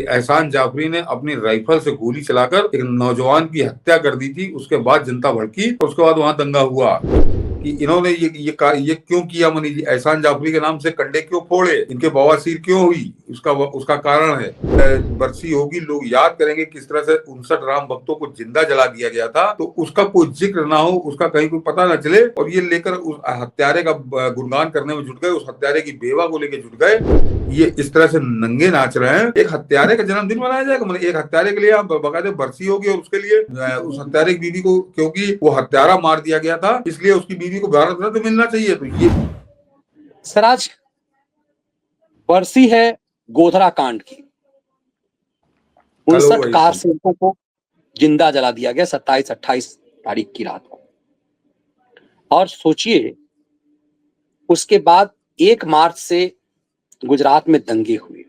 एहसान जाफरी ने अपनी राइफल से गोली चलाकर एक नौजवान की हत्या कर दी थी। उसके बाद जनता भड़की और उसके बाद वहां दंगा हुआ कि इन्होंने ये क्यों किया। मनी जी एहसान जाफरी के नाम से कंडे क्यों फोड़े, इनके बवासीर क्यों हुई, उसका कारण है बरसी होगी, लोग याद करेंगे किस तरह से 59 राम भक्तों को जिंदा जला दिया गया था। तो उसका कोई जिक्र ना हो, उसका कहीं कोई पता ना चले, और ये लेकर उस हत्यारे का गुणगान करने में जुट गए, उस हत्यारे की बेवा को लेकर जुट गए। ये इस तरह से नंगे नाच रहे हैं। एक हत्यारे का जन्मदिन मनाया जाएगा, मतलब एक हत्यारे के लिए आप बकायदे बरसी होगी, और उसके लिए उस हत्यारे की बीवी को, क्योंकि वो हत्यारा मार दिया गया था, इसलिए उसकी बीवी को भारत रत्न मिलना चाहिए। तो ये सराज बरसी है गोधरा कांड की। 59 कार सेवकों को जिंदा जला दिया गया 27-28 तारीख की रात को। और सोचिए उसके बाद 1 मार्च से गुजरात में दंगे हुए,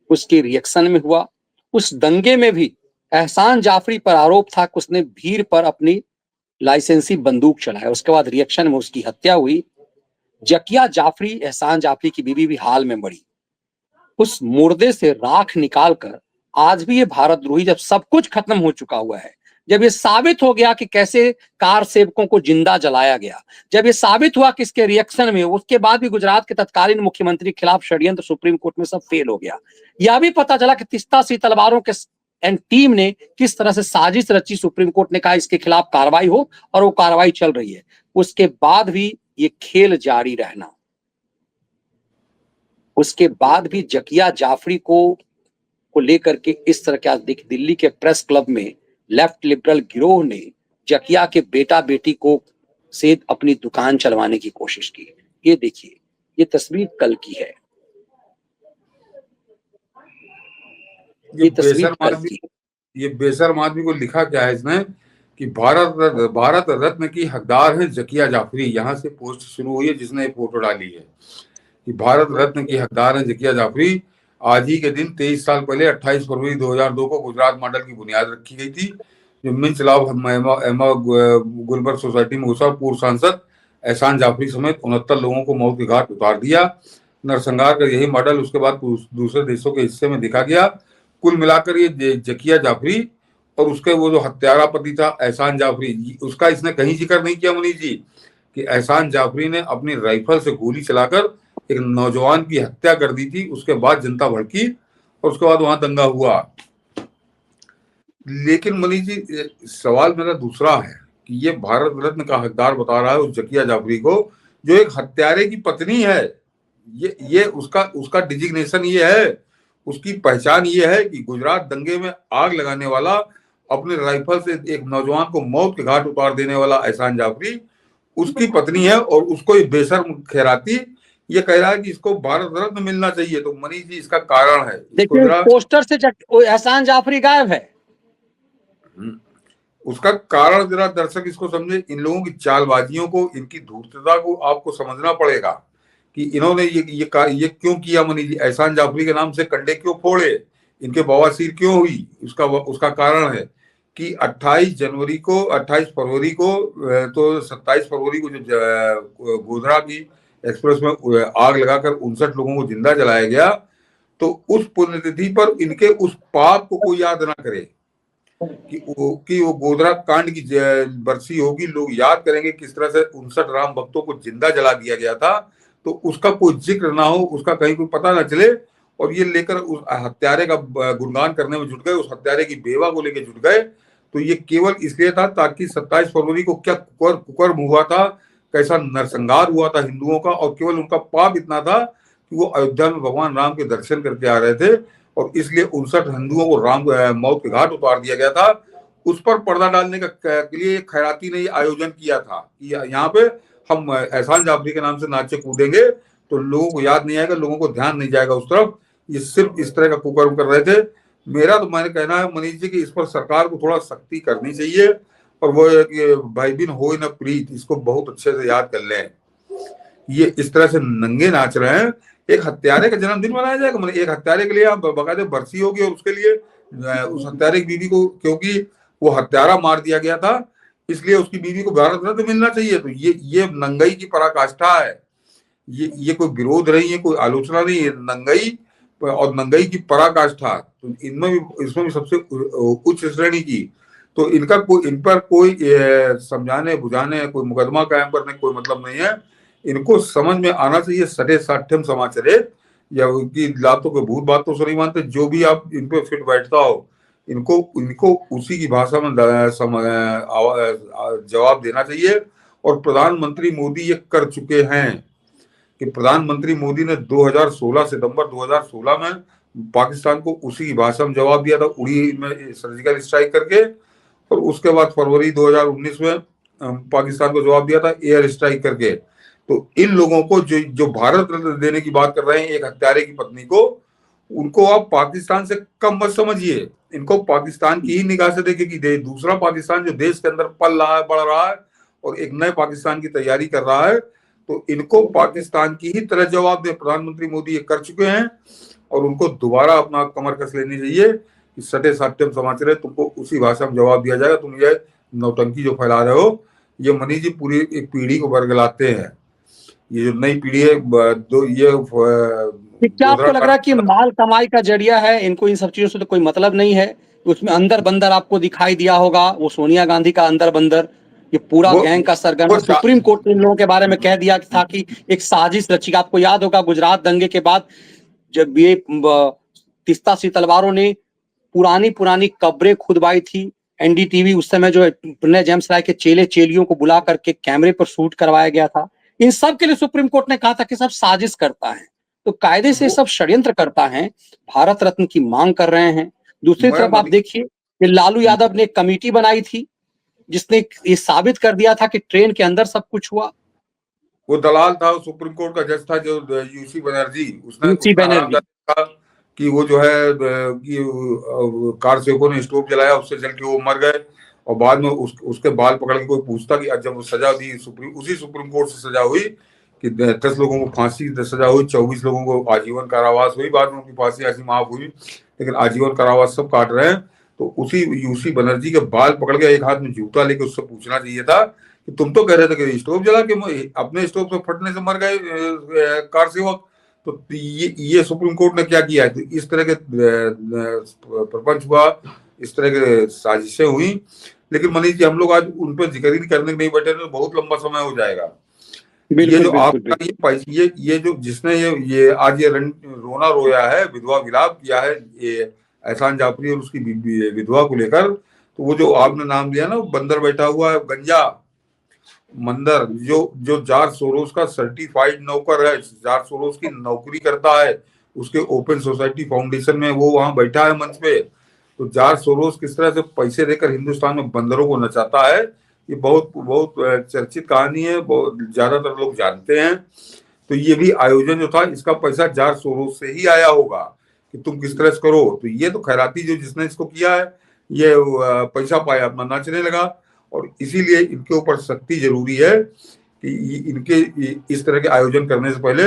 उसके रिएक्शन में हुआ। उस दंगे में भी एहसान जाफरी पर आरोप था कि उसने भीड़ पर अपनी लाइसेंसी बंदूक चलाया। उसके बाद रिएक्शन में उसकी हत्या हुई। जकिया जाफरी, एहसान जाफरी की बीवी भी हाल में मरी। उस मुर्दे से राख निकालकर आज भी ये भारतद्रोही, जब सब कुछ खत्म हो चुका हुआ है, जब ये साबित हो गया कि कैसे कार सेवकों को जिंदा जलाया गया, जब ये साबित हुआ कि इसके रिएक्शन में, उसके बाद भी गुजरात के तत्कालीन मुख्यमंत्री के खिलाफ षड्यंत्र सुप्रीम कोर्ट में सब फेल हो गया। यह भी पता चला कि तीस्ता सी तलवारों के टीम ने किस तरह से साजिश रची। सुप्रीम कोर्ट ने कहा इसके खिलाफ कार्रवाई हो, और वो कार्रवाई चल रही है। उसके बाद भी ये खेल जारी रहना, उसके बाद भी जकिया जाफरी को लेकर के इस तरह के, आज दिल्ली के प्रेस क्लब में लेफ्ट लिबरल गिरोह ने जकिया के बेटा बेटी को से अपनी दुकान चलवाने की कोशिश की। ये देखिए, ये तस्वीर कल की है। ये बेशर्म आदमी को लिखा क्या है इसने कि भारत रत्न की हकदार है जकिया जाफरी। यहाँ से पोस्ट शुरू हुई है, जिसने ये फोटो डाली है कि भारत रत्न की हकदार है जकिया जाफरी। आज ही के दिन 23 साल पहले 28 फरवरी 2002 को गुजरात मॉडल की बुनियाद रखी गई थी, जो मिंच लाभ गुलबर्ग सोसाइटी में घुसा। पूर्व सांसद एहसान जाफरी समेत 69 लोगों को मौत के घाट उतार दिया। नरसंहार का यही मॉडल उसके बाद दूसरे देशों के हिस्से में दिखा गया। कुल मिलाकर ये जकिया जाफरी और उसके वो जो हत्यारा पति था एहसान जाफरी, उसका इसने कहीं जिक्र नहीं किया मनीष जी कि एहसान जाफरी ने अपनी राइफल से गोली चलाकर एक नौजवान की हत्या कर दी थी। उसके बाद जनता भड़की और उसके बाद वहां दंगा हुआ। लेकिन मनीष जी, सवाल मेरा दूसरा है कि ये भारत रत्न का हकदार बता रहा है उस जकिया जाफरी को, जो एक हत्यारे की पत्नी है। ये उसका डिजिग्नेशन ये है, उसकी पहचान ये है कि गुजरात दंगे में आग लगाने वाला, अपने राइफल से एक नौजवान को मौत के घाट उतार देने वाला एहसान जाफरी उसकी पत्नी है। और उसको ये बेशर्म खैराती ये कह रहा है कि इसको भारत रत्न मिलना चाहिए। तो मनीष जी, इसका कारण है, देखिए पोस्टर से एहसान जाफरी गायब है। उसका कारण जरा दर्शक इसको समझे। इन लोगों की चालबाजियों को, इनकी धूर्तता को आपको समझना पड़ेगा कि इन्होंने ये क्यों किया। मनीष जी एहसान जाफरी के नाम से कंडे क्यों फोड़े, इनके बवासीर क्यों हुई, उसका कारण है कि 28 फरवरी को तो 27 फरवरी को जो गोधरा की एक्सप्रेस में आग लगाकर 59 लोगों को जिंदा जलाया गया, तो उस पुण्यतिथि पर इनके उस पाप को कोई याद ना करे कि वो गोधरा कांड की बरसी होगी, लोग याद करेंगे किस तरह से 59 राम भक्तों को जिंदा जला दिया गया था। तो उसका कोई जिक्र ना हो, उसका कहीं कोई पता ना चले, और ये लेकर उस हत्यारे का गुणगान करने में जुट गए, उस हत्यारे की बेवा को लेकर जुट गए। तो ये केवल इसलिए था ताकि 27 फरवरी को क्या कुकर्म हुआ था, कैसा नरसंहार हुआ था हिंदुओं का, और केवल उनका पाप इतना था कि वो अयोध्या में भगवान राम के दर्शन करके आ रहे थे, और इसलिए 59 हिंदुओं को मौत के घाट उतार दिया गया था। उस पर पर्दा डालने के लिए खैराती ने आयोजन किया था कि यहाँ पे हम एहसान जाफरी के नाम से नाचे कूदेंगे, तो लोगों को याद नहीं आएगा, लोगों को ध्यान नहीं जाएगा उस तरफ। ये सिर्फ इस तरह का कुकर्म कर रहे थे। मेरा तो मैंने कहना है मनीष जी कि इस पर सरकार को थोड़ा सख्ती करनी चाहिए, और वो भाई बिन हो न प्रीत, इसको बहुत अच्छे से याद कर लें। ये इस तरह से नंगे नाच रहे हैं। एक हत्यारे का जन्मदिन मनाया जाएगा, मतलब एक हत्यारे के लिए आप बकायदे बरसी होगी, और उसके लिए उस हत्यारे की बीवी को, क्योंकि वो हत्यारा मार दिया गया था, इसलिए उसकी बीवी को भारत रत्न मिलना चाहिए। तो ये नंगई की पराकाष्ठा है। ये कोई विरोध नहीं है, कोई आलोचना नहीं है। नंगई और नंगई की पराकाष्ठा, तो इसमें भी सबसे उच्च श्रेणी की। तो इन पर कोई समझाने बुझाने, कोई मुकदमा कायम करने कोई मतलब नहीं है। इनको समझ में आना चाहिए सटे साठ्यम समाचरित, या उनकी लातों के भूत बातों से नहीं मानते, जो भी आप इन पे फिट बैठता हो इनको इनको उसी की भाषा में जवाब देना चाहिए। और प्रधानमंत्री मोदी ये कर चुके हैं कि प्रधानमंत्री मोदी ने 2016 सितंबर 2016 में पाकिस्तान को उसी की भाषा में जवाब दिया था, उड़ी में सर्जिकल स्ट्राइक करके। और उसके बाद फरवरी 2019 में पाकिस्तान को जवाब दिया था एयर स्ट्राइक करके। तो इन लोगों को जो भारत रत्न देने की बात कर रहे हैं एक हत्यारे की पत्नी को, उनको आप पाकिस्तान से कम मत समझिए। इनको पाकिस्तान की ही निगाह से देखे कि दूसरा पाकिस्तान जो देश के अंदर पल रहा है, बढ़ रहा है और एक नए पाकिस्तान की तैयारी कर रहा है, तो इनको पाकिस्तान की ही तरह जवाब दे। प्रधानमंत्री मोदी ये कर चुके हैं और उनको दोबारा अपना कमर कस लेनी चाहिए कि सटे साठ्यम समाचार है, तुमको उसी भाषा में जवाब दिया जाएगा। तुम ये नौटंकी जो फैला रहे हो, ये मनीष जी पूरी एक पीढ़ी को बरगलाते हैं। ये जो नई पीढ़ी है क्या आपको लग रहा है कि माल कमाई का जरिया है, इनको इन सब चीजों से तो कोई मतलब नहीं है? उसमें अंदर बंदर आपको दिखाई दिया होगा, वो सोनिया गांधी का अंदर बंदर, ये पूरा गैंग का सरगना। सुप्रीम कोर्ट ने इन लोगों के बारे में कह दिया था कि एक साजिश रची। आपको याद होगा गुजरात दंगे के बाद जब ये तीस्ता सी तलवारों ने पुरानी कब्रें खुदवाई थी, एनडीटीवी उस समय जो प्रणय जेम्स राय के चेले चेलियों को बुला करके कैमरे पर शूट करवाया गया था, इन सब के लिए सुप्रीम कोर्ट ने कहा था कि सब साजिश करता है। तो कायदे से सब षड्यंत्र करता है, भारत रत्न की मांग कर रहे हैं। दूसरी तरफ आप देखिए कि लालू यादव ने एक कमेटी बनाई थी जिसने ये साबित कर दिया था कि ट्रेन के अंदर सब कुछ हुआ। वो दलाल था, सुप्रीम कोर्ट का जज था जो यूसी बनर्जी, उसने कहा कि वो जो है कि कार सेवकों ने स्टोव जलाया, उससे जल के वो मर गए। और बाद में उसके बाल पकड़ के कोई पूछता कि जब सजा दी उसी सुप्रीम कोर्ट से सजा हुई कि 10 लोगों को फांसी सजा हुई, 24 लोगों को आजीवन कारावास हुई, बाद में उनकी फांसी ऐसी माफ हुई, लेकिन आजीवन कारावास सब काट रहे हैं। तो उसी यूसी बनर्जी के बाल पकड़ के एक हाथ में जूता लेके उससे पूछना चाहिए था कि तुम तो कह रहे थे कि स्टोव जला के अपने स्टोव से फटने से मर गए कार सेवक, तो ये सुप्रीम कोर्ट ने क्या किया है? तो इस तरह के प्रपंच हुआ, इस तरह के साजिशें हुई। लेकिन मनीष जी हम लोग आज उन पर जिक्र ही करने नहीं बैठे तो बहुत लंबा समय हो जाएगा। ये जो आपका ये जो जिसने ये आज ये रोना रोया है, विधवा विलाप किया है ये एहसान जाफरी और उसकी विधवा को लेकर, तो वो जो आपने नाम लिया ना, वो बंदर बैठा हुआ है, गंजा मंदर, जो जॉर्ज सोरोस का सर्टिफाइड नौकर है, जॉर्ज सोरोस की नौकरी करता है, उसके ओपन सोसाइटी फाउंडेशन में वो वहां बैठा है मंच पे। तो जॉर्ज सोरोस किस तरह से पैसे देकर हिंदुस्तान में बंदरों को नचाता है, ये बहुत बहुत चर्चित कहानी है, बहुत ज्यादातर लोग जानते हैं। तो ये भी आयोजन जो था इसका पैसा जॉर्ज सोरोस से ही आया होगा कि तुम किस तरह से करो। तो ये तो खैराती जो जिसने इसको किया है, ये पैसा पाया अपना नाचने लगा। और इसीलिए इनके ऊपर सख्ती जरूरी है कि इनके इस तरह के आयोजन करने से पहले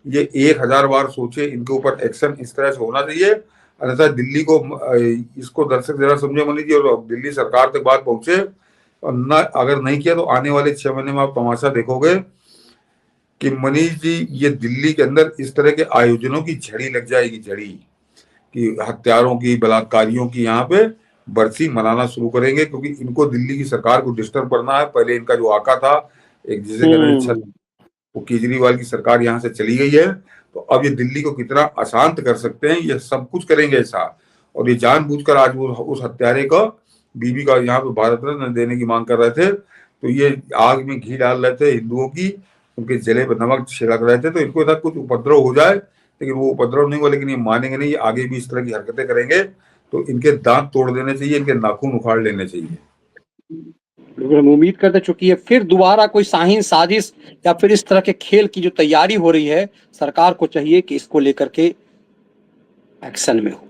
ये 1000 बार सोचे, इनके ऊपर एक्शन इस तरह से होना चाहिए। अन्यथा दिल्ली को इसको दर्शक जरा समझे मनीष जी, और दिल्ली सरकार तक बात पहुंचे, और न अगर नहीं किया तो आने वाले 6 महीने में आप तमाशा देखोगे कि मनीष जी ये दिल्ली के अंदर इस तरह के आयोजनों की झड़ी लग जाएगी, झड़ी कि हत्यारों की, बलात्कारियों की यहाँ पे बरसी मनाना शुरू करेंगे, क्योंकि इनको दिल्ली की सरकार को डिस्टर्ब करना है। पहले इनका जो आका था एक जिसे वो केजरीवाल की सरकार यहाँ से चली गई है, तो अब ये दिल्ली को कितना अशांत कर सकते हैं, ये सब कुछ करेंगे ऐसा। और ये जानबूझकर आज वो उस हत्यारे को बीबी का यहाँ पे भारत रत्न देने की मांग कर रहे थे, तो ये आग में घी डाल रहे थे हिंदुओं की, उनके जले पर नमक छिड़क रहे थे। तो इनको था कुछ उपद्रव हो जाए, लेकिन वो उपद्रव नहीं हुआ। लेकिन ये मानेंगे नहीं, ये आगे भी इस तरह की हरकतें करेंगे, तो इनके दांत तोड़ देने चाहिए, इनके नाखून उखाड़ लेने चाहिए। हम उम्मीद करते चुकी है फिर दोबारा कोई शाहीन साजिश या फिर इस तरह के खेल की जो तैयारी हो रही है, सरकार को चाहिए कि इसको लेकर के एक्शन में हो।